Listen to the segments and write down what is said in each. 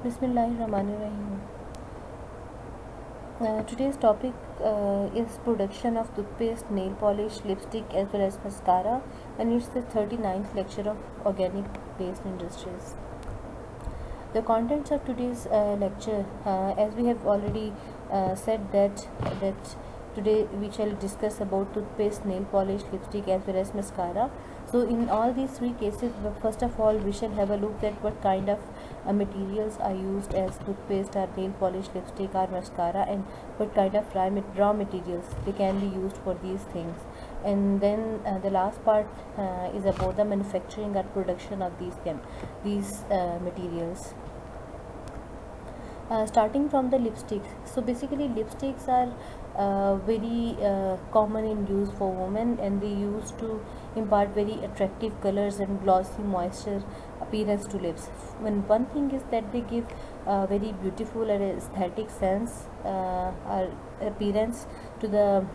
Bismillahirrahmanirrahim. Today's topic is production of toothpaste, nail polish, lipstick as well as mascara, and it's the 39th lecture of organic based industries. The contents of today's lecture, as we have already said that today we shall discuss about toothpaste, nail polish, lipstick as well as mascara. So in all these three cases, first of all we shall have a look at what kind of materials are used as toothpaste or nail polish, lipstick or mascara, and what kind of raw materials they can be used for these things. And then the last part is about the manufacturing or production of these materials. Starting from the lipsticks. So basically lipsticks are very common in use for women, and they used to impart very attractive colors and glossy moisture appearance to lips. One thing is that they give very beautiful and aesthetic sense or appearance to the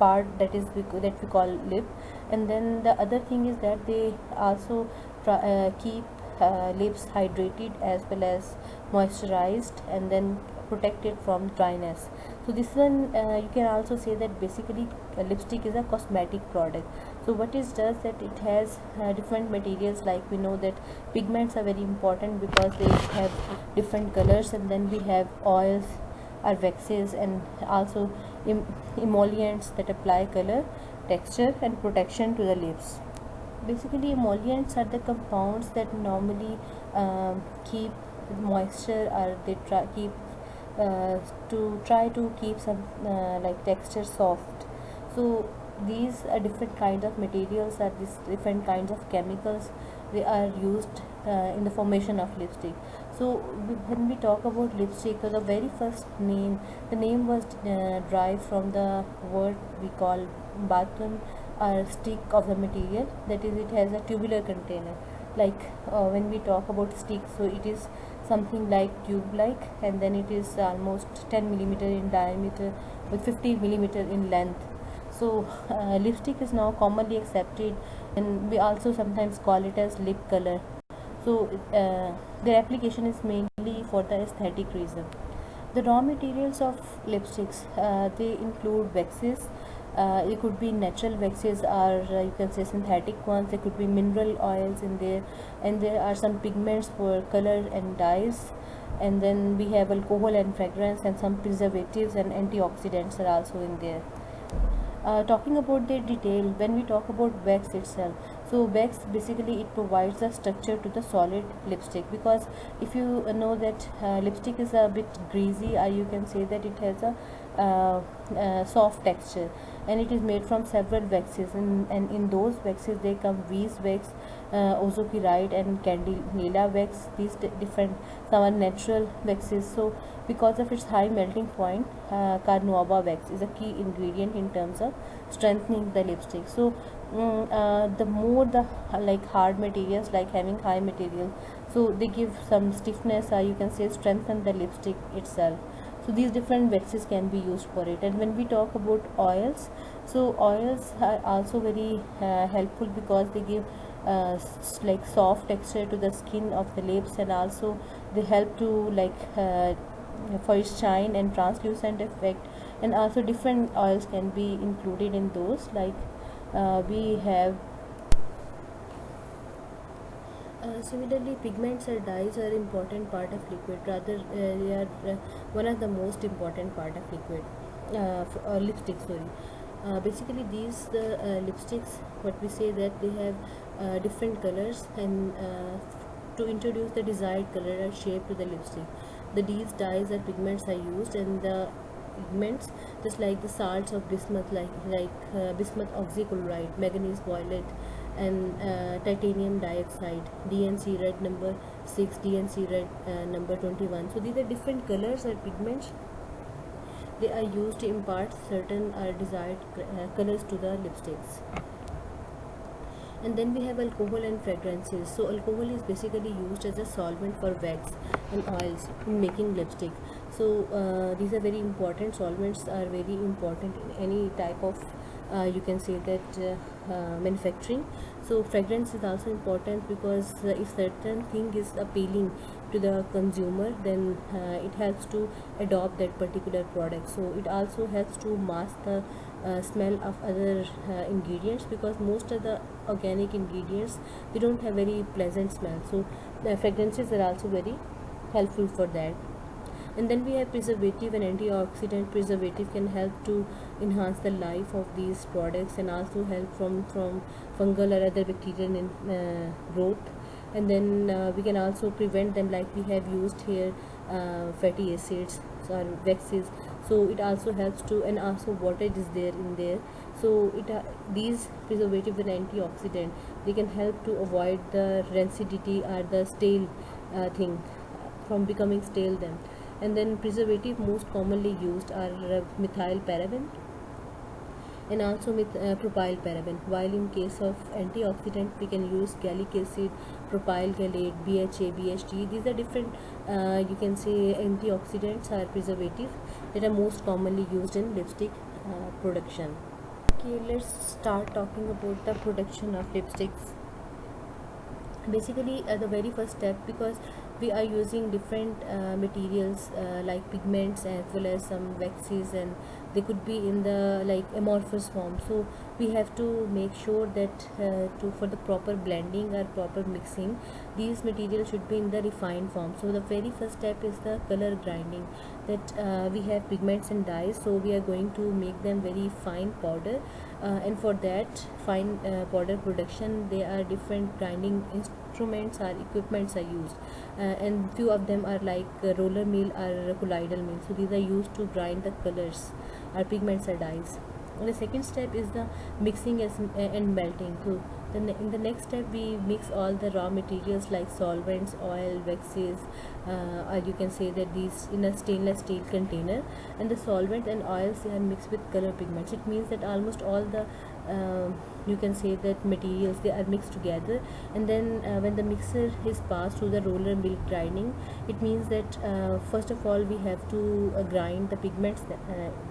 part that we call lip. And then the other thing is that they also keep lips hydrated as well as moisturized, and then protected from dryness. So this one you can also say that basically lipstick is a cosmetic product. So what it does that it has different materials, like we know that pigments are very important because they have different colors, and then we have oils or waxes, and also emollients that apply color, texture and protection to the lips. Basically emollients are the compounds that normally keep moisture, or they try to keep some like texture soft. So these are different kinds of materials, or these different kinds of chemicals, they are used in the formation of lipstick. So when we talk about lipstick, the very first name, the name was derived from the word we call bathroom or stick of the material, that is, it has a tubular container. Like when we talk about stick, so it is something like tube like, and then it is almost 10 millimeter in diameter with 50 millimeter in length. So lipstick is now commonly accepted, and we also sometimes call it as lip color. So their application is mainly for the aesthetic reason. The raw materials of lipsticks, they include waxes. It could be natural waxes, or you can say synthetic ones. There could be mineral oils in there, and there are some pigments for color and dyes. And then we have alcohol and fragrance, and some preservatives and antioxidants are also in there. Talking about the detail, when we talk about wax itself, so wax basically it provides a structure to the solid lipstick, because if you know that lipstick is a bit greasy, or you can say that it has a soft texture, and it is made from several waxes, and in those waxes they come beeswax, ozopyrite and candela wax. These different, some are natural waxes. So because of its high melting point, carnauba wax is a key ingredient in terms of strengthening the lipstick. So the more the like hard materials, like having high material, so they give some stiffness, or you can say strengthen the lipstick itself. So these different waxes can be used for it. And when we talk about oils, so oils are also very helpful, because they give like soft texture to the skin of the lips, and also they help to like for its shine and translucent effect. And also different oils can be included in those, like we have similarly, pigments or dyes are important part of liquid. Rather, they are one of the most important part of liquid. Lipstick, sorry. Basically, these lipsticks, what we say that they have different colors, and to introduce the desired color or shape to the lipstick, these dyes or pigments are used, and the pigments, just like the salts of bismuth, like bismuth oxychloride, manganese violet, and titanium dioxide, DNC red number 6, DNC red number 21. So these are different colors or pigments. They are used to impart certain desired colors to the lipsticks. And then we have alcohol and fragrances. So alcohol is basically used as a solvent for wax and oils in making lipstick. So these are very important. Solvents are very important in any type of you can say that manufacturing. So fragrance is also important because if certain thing is appealing to the consumer, then it helps to adopt that particular product. So it also helps to mask the smell of other ingredients, because most of the organic ingredients, they don't have very pleasant smell. So the fragrances are also very helpful for that. And then we have preservative and antioxidant. Preservative can help to enhance the life of these products and also help from fungal or other bacterial growth. And then we can also prevent them, like we have used here fatty acids or waxes. So it also helps to, and also water is there in there. So these preservative and antioxidant, they can help to avoid the rancidity or the stale thing from becoming stale then. And then preservative most commonly used are methyl paraben and also with propyl paraben, while in case of antioxidant we can use gallic acid, propyl gallate, BHA, BHT. These are different you can say antioxidants are preservative that are most commonly used in lipstick production. Okay, let's start talking about the production of lipsticks. Basically the very first step, because we are using different materials like pigments as well as some waxes, and they could be in the like amorphous form. So we have to make sure that for the proper blending or proper mixing, these materials should be in the refined form. So the very first step is the color grinding, that we have pigments and dyes, so we are going to make them very fine powder. And for that fine powder production, there are different grinding instruments or equipments are used, and few of them are like roller mill or colloidal mill. So these are used to grind the colors or pigments or dyes. And the second step is the mixing and melting. So in the next step we mix all the raw materials like solvents, oil, waxes, or you can say that these in a stainless steel container, and the solvent and oils are mixed with color pigments. It means that almost all the you can say that materials, they are mixed together. And then when the mixer is passed through the roller mill grinding, it means that first of all we have to grind the pigments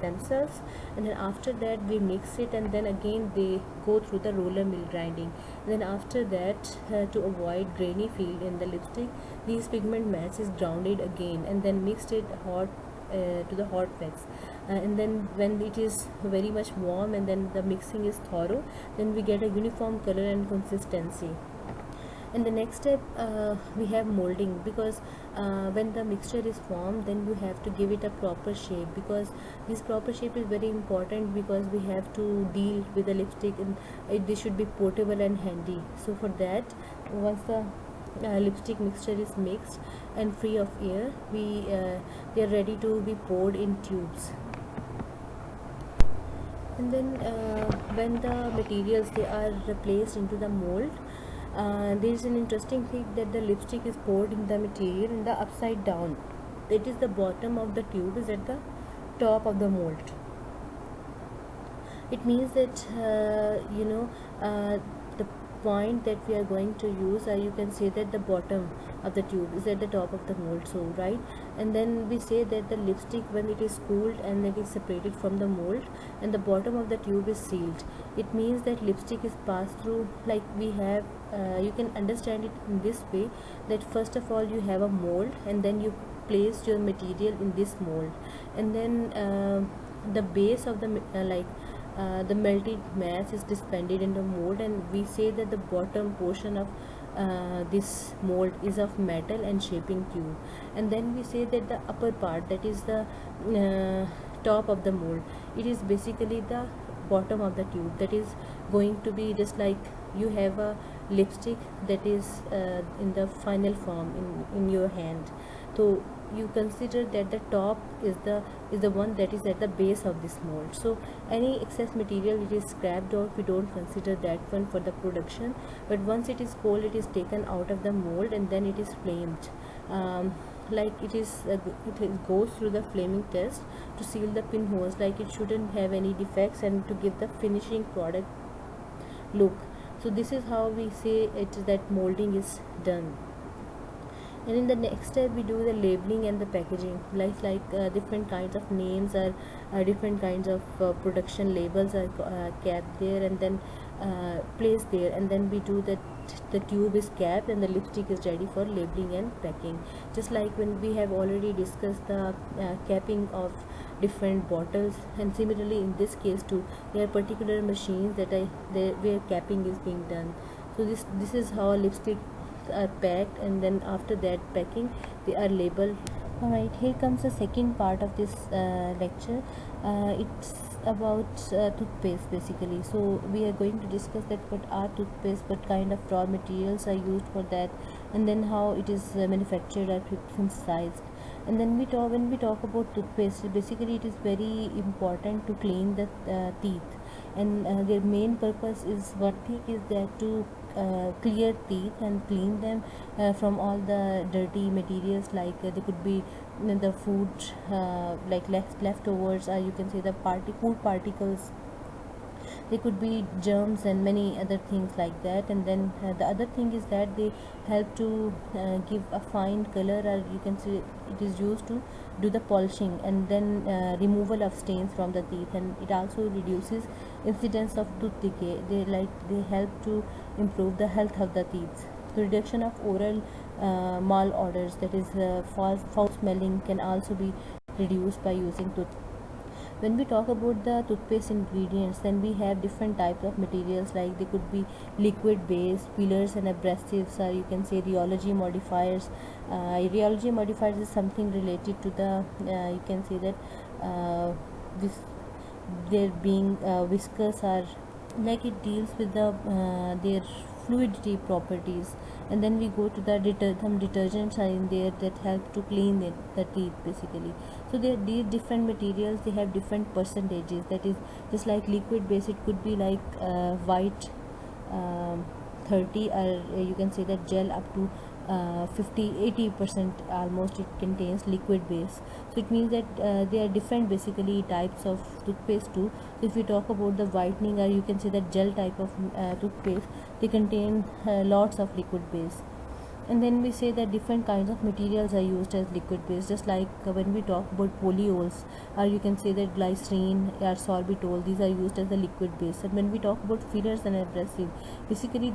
themselves, and then after that we mix it, and then again they go through the roller mill grinding. And then after that to avoid grainy feel in the lipstick, these pigment mats is grounded again and then mixed it hot to the hot wax. And then when it is very much warm and then the mixing is thorough, then we get a uniform color and consistency. In the next step we have molding, because when the mixture is formed, then you have to give it a proper shape, because this proper shape is very important, because we have to deal with the lipstick, and this should be portable and handy. So for that, once the lipstick mixture is mixed and free of air, they are ready to be poured in tubes. And then when the materials, they are placed into the mold, there is an interesting thing, that the lipstick is poured in the material in the upside down. That is, the bottom of the tube is at the top of the mold. It means that the point that we are going to use, or you can say that the bottom of the tube is at the top of the mold. So right, and then we say that the lipstick, when it is cooled and it is separated from the mold and the bottom of the tube is sealed, it means that lipstick is passed through, like we have you can understand it in this way, that first of all you have a mold, and then you place your material in this mold, and then the base of the melted mass is dispensed in the mold, and we say that the bottom portion of this mold is of metal and shaping tube. And then we say that the upper part, that is the top of the mold, it is basically the bottom of the tube, that is going to be just like you have a lipstick that is in the final form in your hand. So you consider that the top is the one that is at the base of this mold. So any excess material, it is scrapped out, we don't consider that one for the production. But once it is cold, it is taken out of the mold and then it is flamed. Like it goes through the flaming test to seal the pinholes, like it shouldn't have any defects and to give the finishing product look. So this is how we say it, that molding is done. And in the next step we do the labeling and the packaging, like different kinds of names or different kinds of production labels are kept there. And then placed there, and then we do that. The tube is capped and the lipstick is ready for labeling and packing. Just like when we have already discussed the capping of different bottles, and similarly in this case too, there are particular machines where capping is being done. So this is how lipsticks are packed, and then after that packing they are labeled. Alright, here comes the second part of this lecture. It's about toothpaste basically. So we are going to discuss that what are toothpaste, what kind of raw materials are used for that, and then how it is manufactured or synthesized. And then when we talk about toothpaste, basically it is very important to clean the teeth, and their main purpose is one thing is that to clear teeth and clean them from all the dirty materials, like they could be the food, like leftovers, or you can say the food particles. They could be germs and many other things like that. And then the other thing is that they help to give a fine color, or you can say it is used to do the polishing and then removal of stains from the teeth, and it also reduces incidence of tooth decay. They help to improve the health of the teeth. The reduction of oral malodors, that is foul smelling, can also be reduced by using tooth. When we talk about the toothpaste ingredients, then we have different types of materials, like they could be liquid base, fillers and abrasives, or you can say rheology modifiers. Rheology modifiers is something related to the you can say that this there being viscous, or like it deals with the their fluidity properties. And then we go to the some detergents are in there that help to clean the teeth basically. So these different materials, they have different percentages. That is, just like liquid base, it could be like white, um, 30, or you can say that gel up to 50-80% almost it contains liquid base. So it means that there are different basically types of toothpaste too. So if we talk about the whitening, or you can say that gel type of toothpaste, they contain lots of liquid base. And then we say that different kinds of materials are used as liquid base, just like when we talk about polyols, or you can say that glycerine or sorbitol, these are used as the liquid base. And when we talk about fillers and abrasive, basically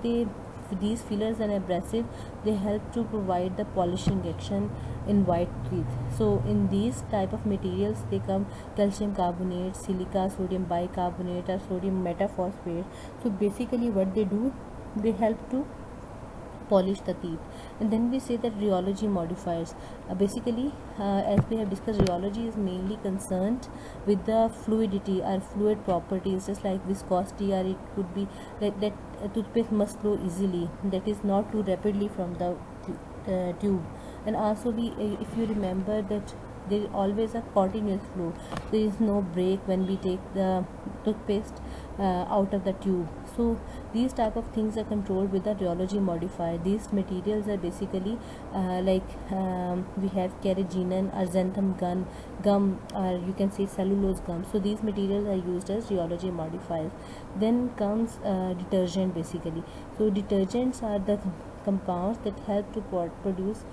these fillers and abrasive, they help to provide the polishing action in white teeth. So in these type of materials, they come calcium carbonate, silica, sodium bicarbonate, or sodium metaphosphate. So basically what they do, they help to polish the teeth. And then we say that rheology modifiers, basically as we have discussed, rheology is mainly concerned with the fluidity or fluid properties, just like viscosity, or it could be that toothpaste must flow easily, that is not too rapidly from the tube. And also if you remember that there is always a continuous flow, there is no break when we take the toothpaste out of the tube. So these type of things are controlled with the rheology modifier. These materials are basically we have carrageenan or xanthan gum, or you can say cellulose gum. So these materials are used as rheology modifiers. Then comes detergent basically. So detergents are the compounds that help to produce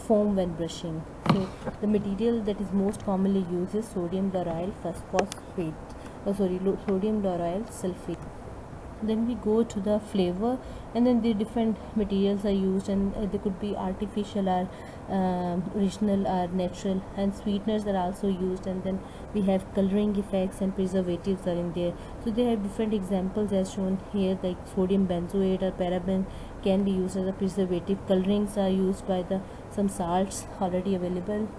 foam when brushing. So the material that is most commonly used is sodium lauryl phosphate, sodium lauryl sulfate. Then we go to the flavor, and then the different materials are used, and they could be artificial or original or natural, and sweeteners are also used. And then we have coloring effects and preservatives are in there. So they have different examples as shown here, like sodium benzoate or paraben can be used as a preservative. Colorings are used by the some salts already available.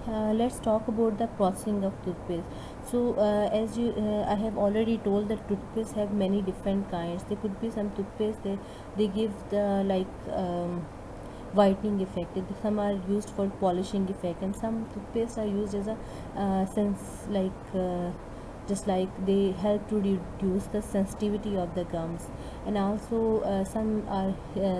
Let's talk about the processing of toothpaste. So I have already told that toothpaste have many different kinds. There could be some toothpaste they give the whitening effect. Some are used for polishing effect, and some toothpaste are used as a just like they help to reduce the sensitivity of the gums. and also some are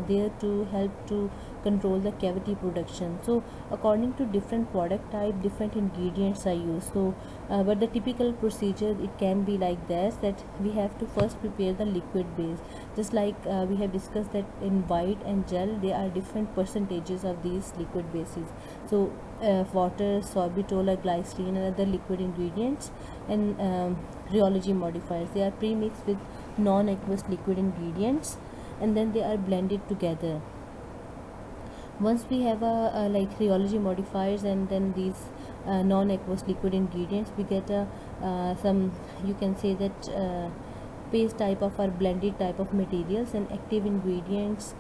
there to help to control the cavity production. So according to different product type, different ingredients are used. So but the typical procedure, it can be like this, that we have to first prepare the liquid base. Just like we have discussed that in white and gel there are different percentages of these liquid bases. So water, sorbitol or glycerine and other liquid ingredients, and rheology modifiers, they are pre-mixed with non-aqueous liquid ingredients, and then they are blended together. Once we have a like rheology modifiers and then these non-aqueous liquid ingredients, we get a some, you can say that paste type of or blended type of materials, and active ingredients,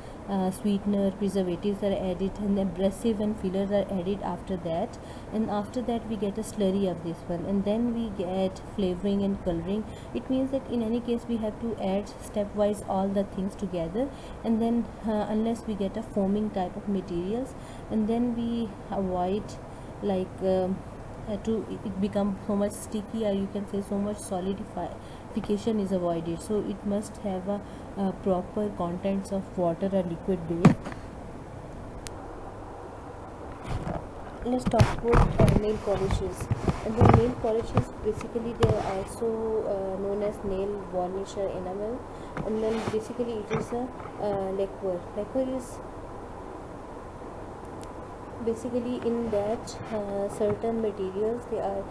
sweetener, preservatives are added, and abrasive and fillers are added after that. And after that we get a slurry of this one, and then we get flavoring and coloring. It means that in any case we have to add stepwise all the things together, and then unless we get a foaming type of materials, and then we avoid like to it become so much sticky, or you can say so much solidification is avoided. So it must have a proper contents of water or liquid base. Let's talk about nail polishes. And the nail polishes, basically they are also known as nail varnish or enamel, and then basically it is a lacquer. Lacquer is basically in that certain materials, they are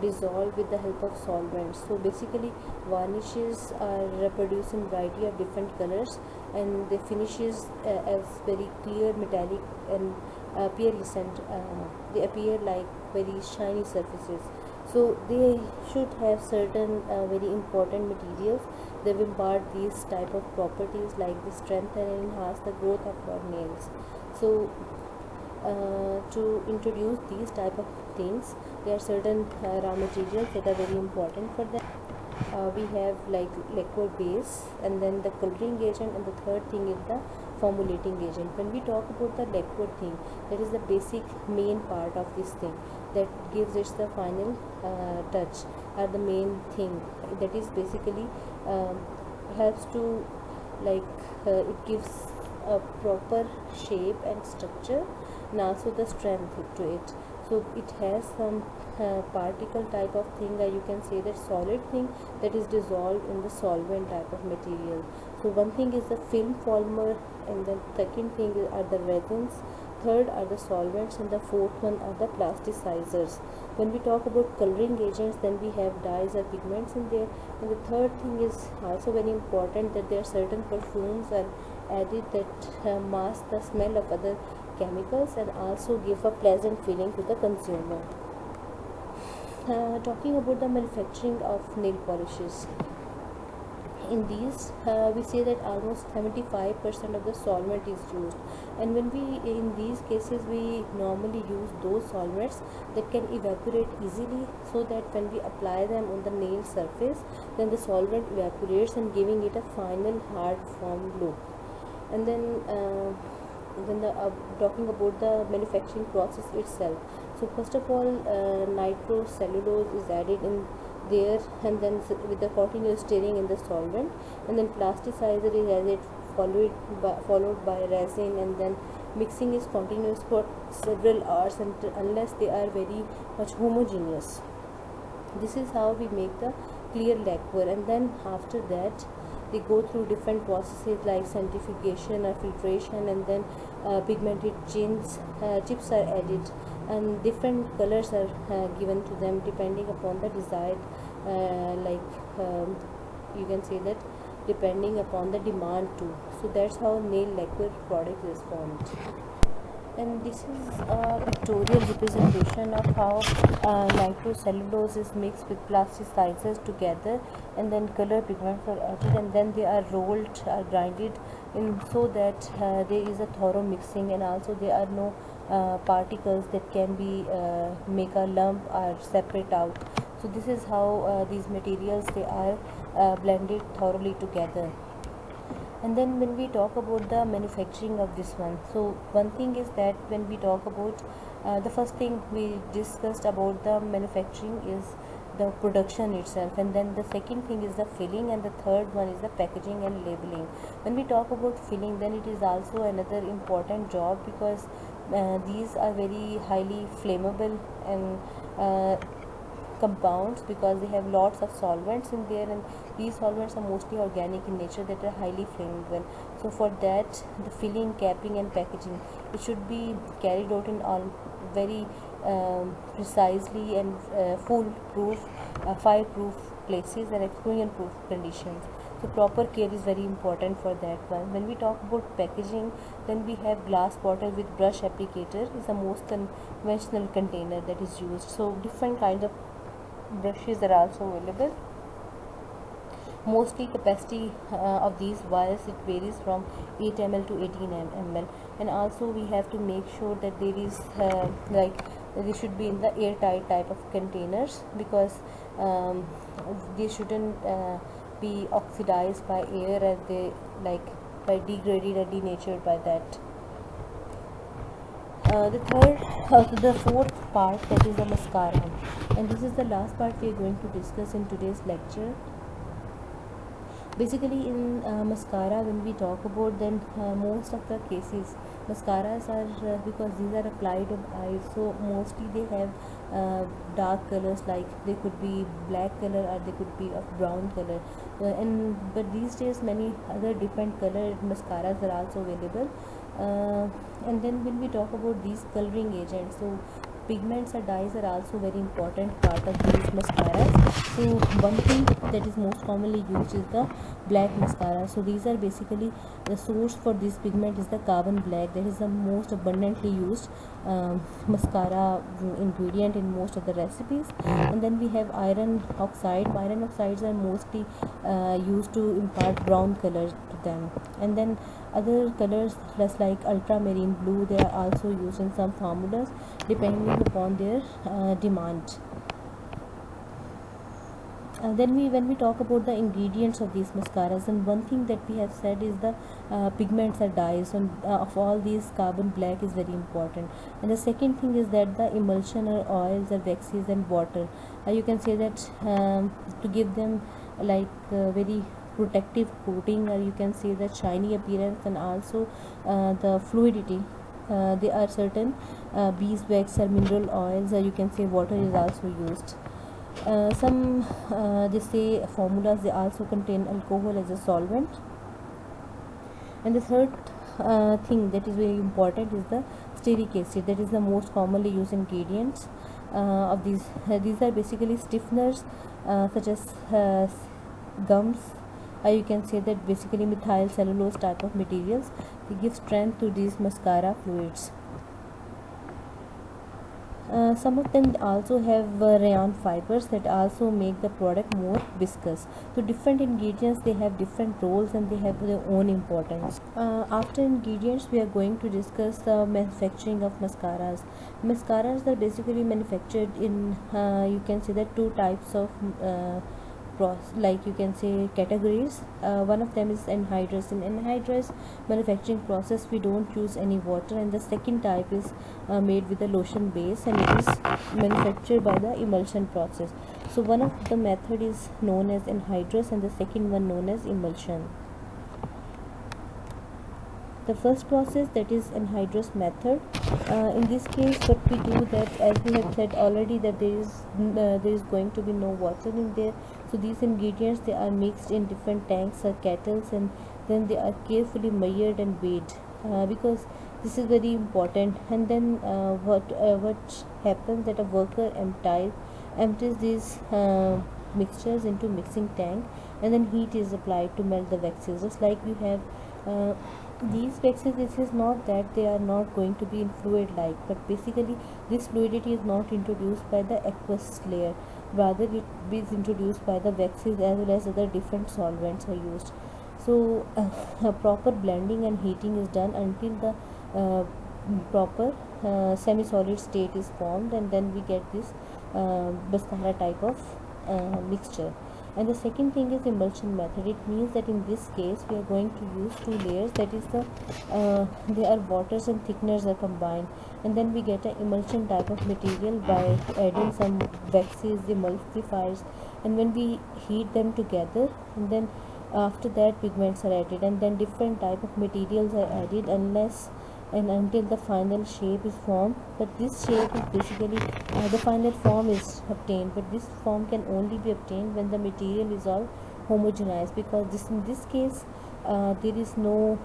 dissolved with the help of solvents. So basically varnishes are produced in variety of different colors, and the finishes as very clear metallic and pearlescent. They appear like very shiny surfaces. So they should have certain very important materials that will impart these type of properties, like the strengthen and enhance the growth of our nails. So to introduce these type of things, there are certain raw materials that are very important for them. We have like liquid base, and then the coloring agent, and the third thing is the formulating agent. When we talk about the liquid thing, that is the basic main part of this thing that gives it the final touch, or the main thing that is basically helps to like it gives a proper shape and structure, and also the strength to it. So it has some particle type of thing, or you can say that solid thing that is dissolved in the solvent type of material. So one thing is the film polymer, and the second thing are the resins, third are the solvents, and the fourth one are the plasticizers. When we talk about coloring agents, then we have dyes or pigments in there, and the third thing is also very important, that there are certain perfumes are added that mask the smell of other chemicals and also give a pleasant feeling to the consumer. Talking about the manufacturing of nail polishes, in these we say that almost 75% of the solvent is used, and when we in these cases we normally use those solvents that can evaporate easily, so that when we apply them on the nail surface, then the solvent evaporates and giving it a final hard form look. And then when the talking about the manufacturing process itself, so first of all nitrocellulose is added in there, and then with the continuous stirring in the solvent, and then plasticizer is added, followed by resin, and then mixing is continuous for several hours unless they are very much homogeneous. This is how we make the clear lacquer, and then after that they go through different processes like centrifugation or filtration, and then pigmented chips are added, and different colors are given to them depending upon the desired you can say that depending upon the demand too. So that's how nail lacquer product is formed. And this is a pictorial representation of how nitrocellulose is mixed with plasticizers together, and then color pigments are added, and then they are rolled or grinded in, so that there is a thorough mixing, and also there are no particles that can be make a lump or separate out. So this is how these materials, they are blended thoroughly together. And then when we talk about the manufacturing of this one, so one thing is that when we talk about the first thing we discussed about the manufacturing is the production itself. And then the second thing is the filling, and the third one is the packaging and labeling. When we talk about filling, then it is also another important job, because these are very highly flammable and compounds, because they have lots of solvents in there, and these solvents are mostly organic in nature, that are highly flammable. So for that, the filling, capping and packaging, it should be carried out in all very precisely and foolproof, fireproof places and explosion proof conditions. So proper care is very important for that one. When we talk about packaging, then we have glass bottle with brush applicator is the most conventional container that is used. So different kinds of brushes are also available. Mostly capacity of these vials, it varies from 8 ml to 18 ml. And also we have to make sure that there is like they should be in the airtight type of containers, because they shouldn't be oxidized by air, and they like by degraded or denatured by that. The fourth part, that is the mascara, and this is the last part we are going to discuss in today's lecture. Basically, in mascara, when we talk about, then most of the cases mascaras are because these are applied on eyes, so mostly they have dark colors, like they could be black color or they could be of brown color, and but these days many other different color mascaras are also available. And then when we talk about these coloring agents, so pigments or dyes are also very important part of these mascaras. So one thing that is most commonly used is the black mascara. So these are basically the source for this pigment is the carbon black, that is the most abundantly used mascara ingredient in most of the recipes. And then we have iron oxide. Iron oxides are mostly used to impart brown color to them. And then other colors less like ultramarine blue, they are also used in some formulas depending upon their demand. When we talk about the ingredients of these mascaras, and one thing that we have said is the pigments or dyes, and of all these carbon black is very important. And the second thing is that the emulsion or oils or waxes and water, you can say that to give them like very protective coating, or you can say the shiny appearance, and also the fluidity. There are certain beeswax or mineral oils, or you can say water is also used. Some they say formulas, they also contain alcohol as a solvent. And the third thing that is very important is the stearic acid, that is the most commonly used ingredients of these. These are basically stiffeners such as gums, you can say that basically methyl cellulose type of materials. They give strength to these mascara fluids. Some of them also have rayon fibers that also make the product more viscous. So different ingredients, they have different roles and they have their own importance. After ingredients, we are going to discuss the manufacturing of mascaras. Mascaras are basically manufactured in you can say that two types of like you can say categories. One of them is anhydrous. In anhydrous manufacturing process, we don't use any water, and the second type is made with a lotion base, and it is manufactured by the emulsion process. So one of the method is known as anhydrous and the second one known as emulsion. The first process, that is anhydrous method. In this case, what we do, that as we have said already, that there is going to be no water in there. So these ingredients, they are mixed in different tanks or kettles, and then they are carefully measured and weighed, because this is very important. And then what happens, that a worker empties these mixtures into mixing tank, and then heat is applied to melt the waxes. Just like we have these waxes, this is not that they are not going to be in fluid like, but basically this fluidity is not introduced by the aqueous layer, rather it is introduced by the waxes as well as other different solvents are used. So proper blending and heating is done until the proper semi-solid state is formed, and then we get this mascara type of mixture. And the second thing is emulsion method. It means that in this case we are going to use two layers, that is they are waters and thickeners are combined, and then we get an emulsion type of material by adding some waxes, emulsifiers, and when we heat them together, and then after that pigments are added, and then different type of materials are added unless and until the final shape is formed. But this shape is basically the final form is obtained, but this form can only be obtained when the material is all homogenized, because this in this case there is no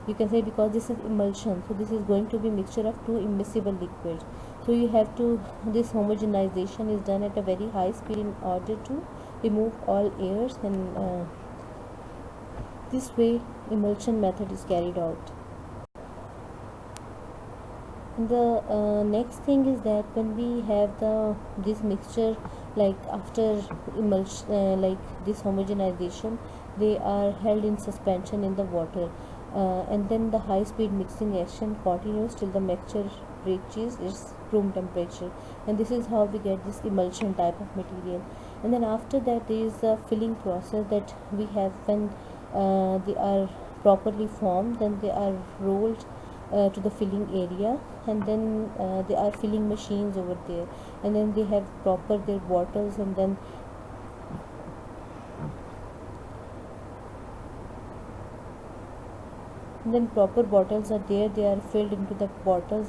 you can say, because this is emulsion, so this is going to be mixture of two immiscible liquids, so you have to, this homogenization is done at a very high speed in order to remove all airs, and this way emulsion method is carried out. And the next thing is that when we have this mixture, like after emulsion, this homogenization, they are held in suspension in the water, and then the high speed mixing action continues till the mixture reaches its room temperature, and this is how we get this emulsion type of material. And then after that there is the filling process that we have. When they are properly formed, then they are rolled to the filling area, and then there are filling machines over there, and then they have proper their bottles, and then proper bottles are there, they are filled into the bottles.